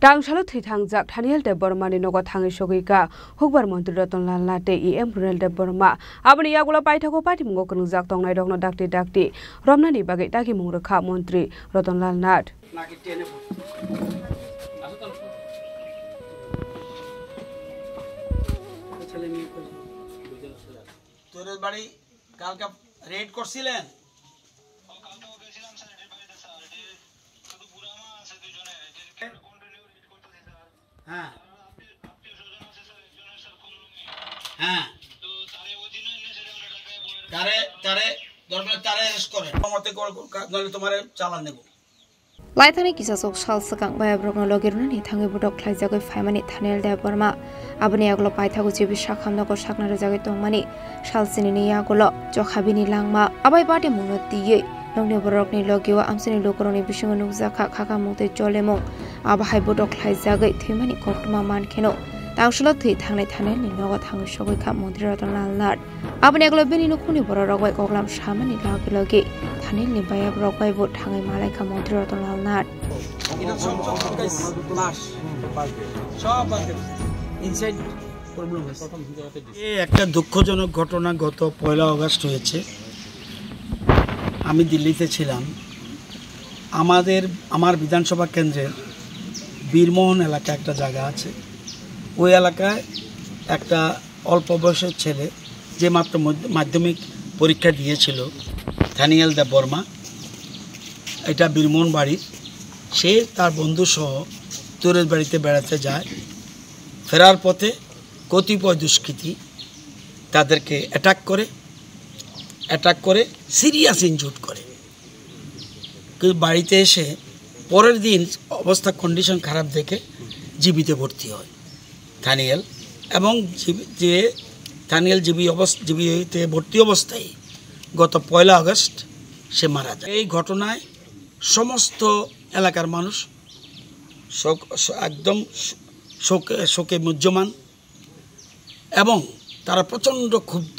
Tangshalo Thitangjak Thaniel de Burma ni nogo thangi sogika Hukbar Mantri Ratanlal Nath EM Runel de Burma Abani Yagula Paithako Party Mungo Kungjak Tongnai Dogno Dakti Romnani Bagi Taki Mungrakha Mantri Ratanlal Nath তোরের বাড়ি কালকে red করছিলেন হ্যাঁ হ্যাঁ তারে তারে দরকার তারে arrest করেন মতে নলে তোমারে চালান নেব Laithani kisasok sal sakang baya brokno logirunani thangi budok khlaijagoi phaimani Thaniel de Burma abani aglo paithago jibi sakhamnako saknare jagai tongmani salsini ni aglo jokhabini langma abai party mungno tiye nongni borokni logiwa amsini lokoroni bisingo nukjaka khaka mungte jolemong abahai budok khlaijagai thimani koktuma mankheno Tangshalo Thi Thangnai Thaniel ni nogo thangi sogoi kha Mantri Ratanlal Nath abani aglo beni nukuni bororogoi koklam samani logi Thaniel ni baya brokoi bo thangai malai kha Mantri Ratanlal Nath এটা সব inside problem আছে এই একটা দুঃখজনক ঘটনা গত 1 August হয়েছে আমি দিল্লিতে ছিলাম আমার বিধানসভা কেন্দ্রের বীরমোহন এলাকা একটা জায়গা আছে ওই এলাকায় একটা অল্প বয়সের ছেলে যে মাত্র মাধ্যমিক পরীক্ষা দিয়েছিল থানিয়েল দে বর্মা এটা বীরমোহন বাড়ি সে তার বন্ধু সহ তোরের বাড়িতে বেড়াতে যায় ফেরার পথে কতিপয় দুষ্কৃতী তাদেরকে অ্যাটাক করে সিরিয়াস ইনজুর্ড করে কিন্তু বাড়িতে এসে পরের দিন অবস্থা কন্ডিশন খারাপ দেখে জীবিতে ভর্তি হয় থানিয়েল এবং যে থানিয়েল জীবিতে ভর্তি অবস্থায় গত 1 আগস্ট সে মারা যায় এই ঘটনায় সমস্ত এলাকার মানুষ একদম শোকে মুহ্যমান এবং তারা প্রচণ্ড ক্ষুব্ধ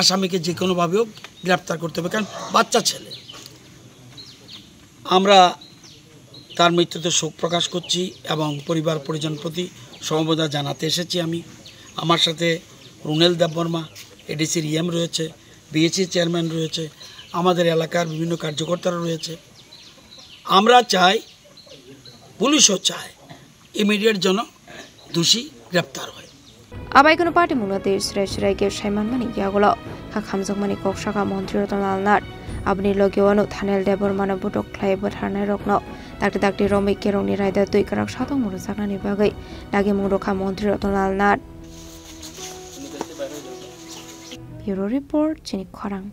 আসামিকে যে কোনোভাবেও গ্রেফতার করতে হবে কারণ বাচ্চা ছেলে আমরা তার মৃত্যুতে শোক প্রকাশ করছি এবং পরিবার পরিজন প্রতি সমবেদনা জানাতে এসেছি আমি আমার সাথে রুনেল দেব বর্মা এডিসির EM রয়েছে বিএসসি চেয়ারম্যান রয়েছে আমাদের এলাকার বিভিন্ন কার্যকর্তারা রয়েছে আমরা চাই পুলিশও চায় ইমিডিয়েট যেন দোষী গ্রেফতার হয় abai kono party mungno te srai ke saiman mani yagolo kha khamjok mani koksaka Mantri Ratanlal Nath abni logiwano Thaniel de Burma na budok khlai botharnai rokno takti romi kerong ni raida tui karak satong muru saknani bagai dagi mungrokha Mantri Ratanlal Nath Bureau Report Chini Khorang